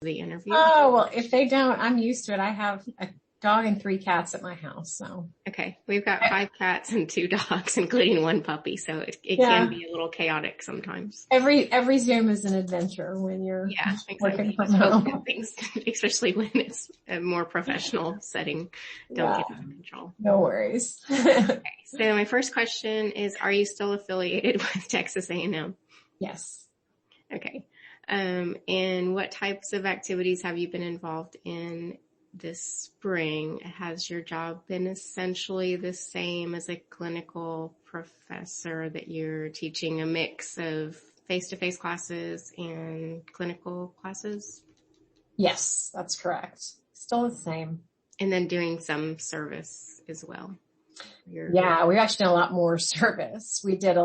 the interview? Oh, well, if they don't, I'm used to it. I have a dog and 3 cats at my house, so. Okay. We've got 5 cats and 2 dogs, including 1 puppy. So it can be a little chaotic sometimes. Every Zoom is an adventure when you're working from home. Things, especially when it's a more professional setting, don't get out of control. No worries. Okay. So my first question is, are you still affiliated with Texas A&M? Yes. Okay. And what types of activities have you been involved in this spring? Has your job been essentially the same as a clinical professor, that you're teaching a mix of face-to-face classes and clinical classes? Yes, that's correct. Still the same. And then doing some service as well. Yeah, we've actually done a lot more service. We did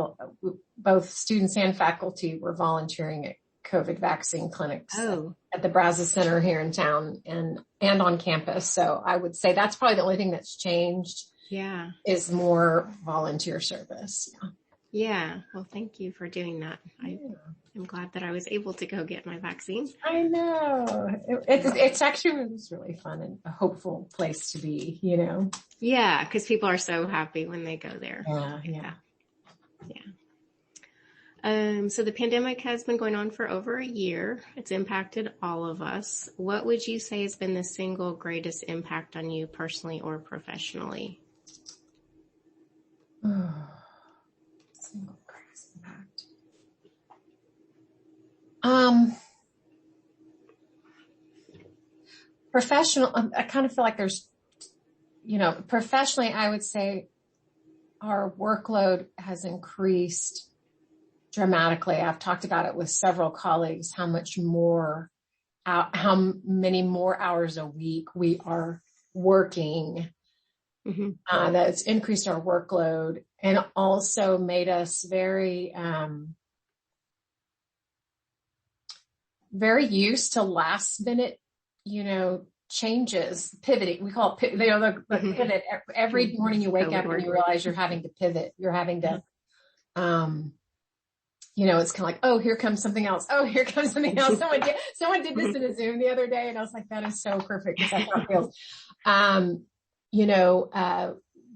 both students and faculty were volunteering at COVID vaccine clinics at the Brazos Center here in town and on campus. So I would say that's probably the only thing that's changed. Yeah. Is more volunteer service. Yeah. Well, thank you for doing that. I'm glad that I was able to go get my vaccine. I know. It's actually really fun and a hopeful place to be, you know? Yeah. Because people are so happy when they go there. Yeah. So the pandemic has been going on for over a year. It's impacted all of us. What would you say has been the single greatest impact on you personally or professionally? Single greatest impact. Professional, I kind of feel like there's, professionally, I would say our workload has increased dramatically. I've talked about it with several colleagues, how many more hours a week we are working. Mm-hmm. That's increased our workload and also made us very, very used to last minute, changes, pivoting. We call it the pivot. Every morning you wake up and you realize you're having to pivot. You're having to, it's kind of like, oh, here comes something else. Oh, here comes something else. Someone did this in a Zoom the other day, and I was like, that is so perfect because that's how it feels.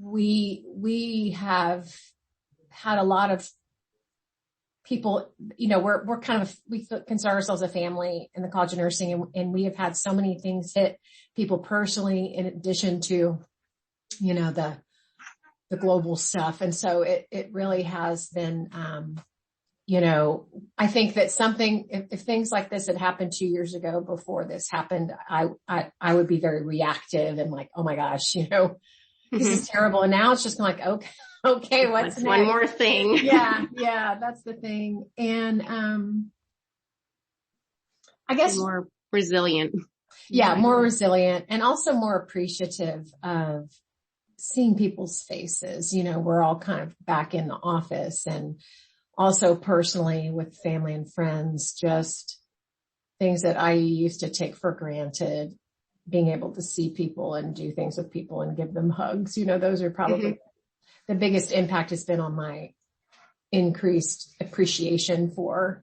We have had a lot of people, we consider ourselves a family in the College of Nursing, and we have had so many things hit people personally in addition to, the global stuff. And so it really has been, I think that if things like this had happened 2 years ago before this happened, I would be very reactive and like, oh my gosh, this is terrible. And now it's just like, okay, what's next? One more thing. Yeah, that's the thing. And, I guess more resilient. Yeah, more resilient and also more appreciative of seeing people's faces. We're all kind of back in the office, and also personally with family and friends, just things that I used to take for granted, being able to see people and do things with people and give them hugs. Those are probably the biggest impact has been on my increased appreciation for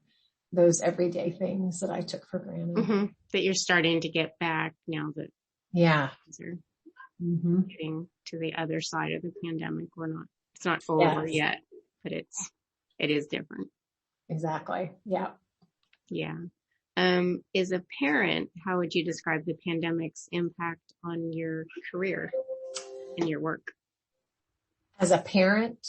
those everyday things that I took for granted. That you're starting to get back now that are getting to the other side of the pandemic. It's not full over yet, but it is different. Exactly. Yeah. Yeah. As a parent, how would you describe the pandemic's impact on your career and your work? As a parent?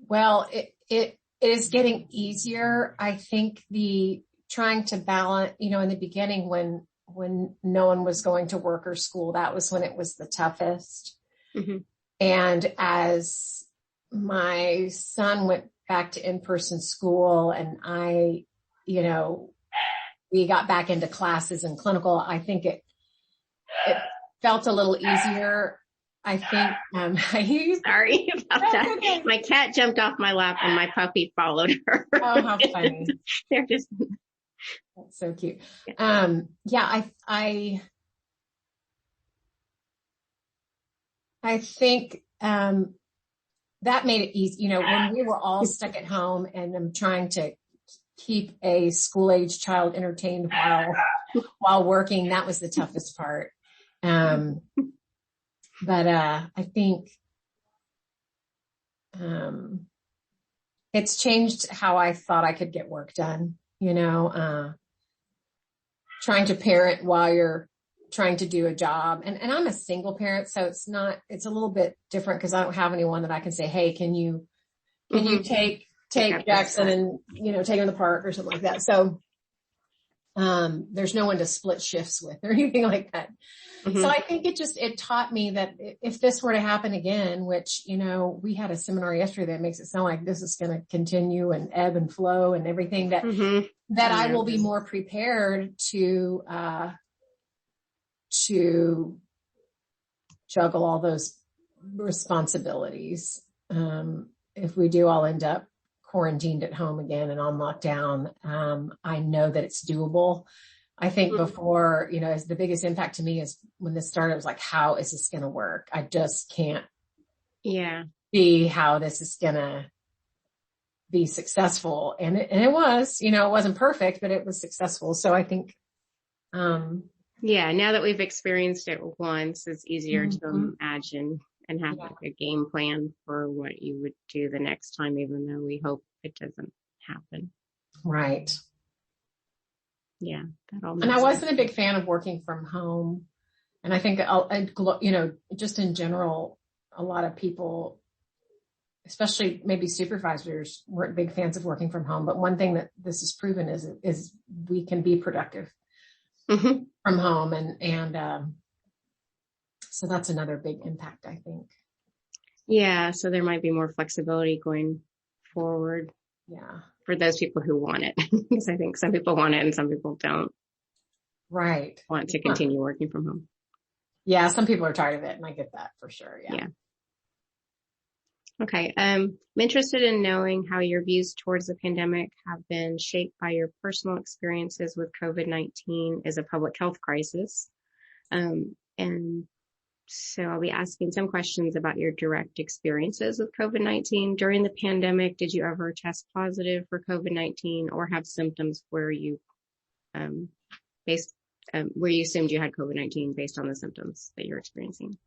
Well, it is getting easier. I think trying to balance, in the beginning when no one was going to work or school, that was when it was the toughest. And as my son went back to in-person school and we got back into classes and clinical, I think it felt a little easier. I think, sorry about that. Okay. My cat jumped off my lap and my puppy followed her. Oh, how funny. They're just. That's so cute. I think, that made it easy. You know, when we were all stuck at home and I'm trying to keep a school age child entertained while working, that was the toughest part. But I think it's changed how I thought I could get work done, you know, trying to parent while you're trying to do a job. And I'm a single parent, so it's a little bit different because I don't have anyone that I can say, hey, can you take Jackson and, you know, take him to the park or something like that. So, there's no one to split shifts with or anything like that. Mm-hmm. So I think it taught me that if this were to happen again, which, you know, we had a seminar yesterday that makes it sound like this is going to continue and ebb and flow and everything that I will be more prepared to juggle all those responsibilities. If we do all end up quarantined at home again and on lockdown, I know that it's doable. I think before, you know, as the biggest impact to me is when this started, I was like, how is this going to work? I just can't see how this is going to be successful. And it was, you know, it wasn't perfect, but it was successful. So I think, now that we've experienced it once, it's easier to imagine and have like a game plan for what you would do the next time, even though we hope it doesn't happen. Right. Yeah. That all makes and I sense. wasn't a big fan of working from home. And I think, you know, just in general, a lot of people, especially maybe supervisors, weren't big fans of working from home. But one thing that this has proven is we can be productive from home. And so that's another big impact, I think. Yeah. So there might be more flexibility going forward. Yeah. For those people who want it. Because I think some people want it and some people don't. Right. Want to continue working from home. Yeah. Some people are tired of it and I get that for sure. Yeah. Okay. I'm interested in knowing how your views towards the pandemic have been shaped by your personal experiences with COVID-19 as a public health crisis. And so I'll be asking some questions about your direct experiences with COVID-19 during the pandemic. Did you ever test positive for COVID-19 or have symptoms where you assumed you had COVID-19 based on the symptoms that you're experiencing?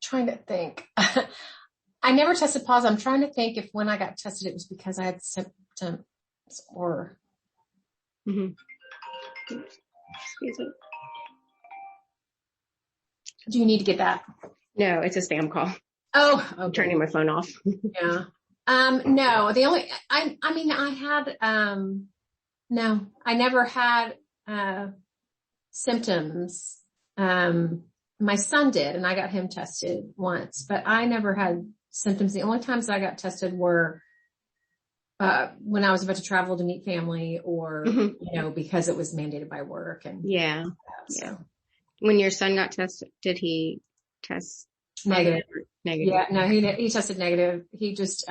Trying to think. I never tested positive. I'm trying to think if when I got tested, it was because I had symptoms or. Excuse me. Do you need to get that? No, it's a spam call. Oh, okay. I'm turning my phone off. Yeah. No, I never had, symptoms. My son did, and I got him tested once, but I never had symptoms. The only times I got tested were when I was about to travel to meet family or, you know, because it was mandated by work. And so. When your son got tested, did he test negative? Yeah, no, he tested negative. He just,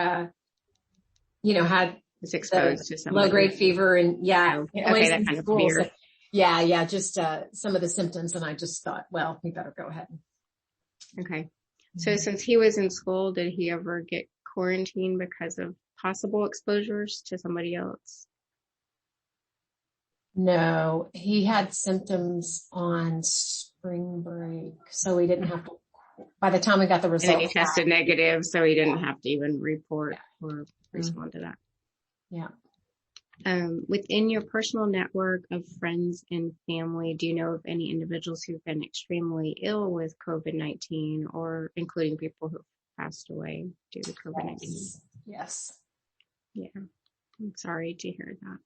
you know, was exposed to some low grade fever and that kind of fear. So, just some of the symptoms. And I just thought, well, we better go ahead. Okay. So since he was in school, did he ever get quarantined because of possible exposures to somebody else? No, he had symptoms on spring break, so we didn't have to, by the time we got the results. And he tested negative, so he didn't have to even report or respond to that. Yeah. Within your personal network of friends and family, do you know of any individuals who've been extremely ill with COVID-19 or including people who've passed away due to COVID-19? Yes. Yeah. I'm sorry to hear that.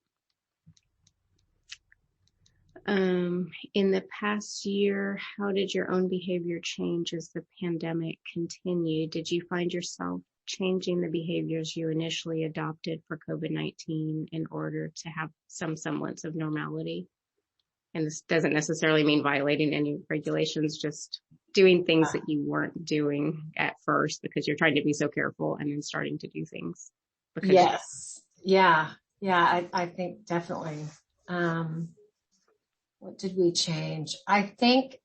In the past year, how did your own behavior change as the pandemic continued? Did you find yourself changing the behaviors you initially adopted for COVID-19 in order to have some semblance of normality? And this doesn't necessarily mean violating any regulations, just doing things that you weren't doing at first because you're trying to be so careful and then starting to do things. Yes. Yeah. I think definitely. What did we change? I think,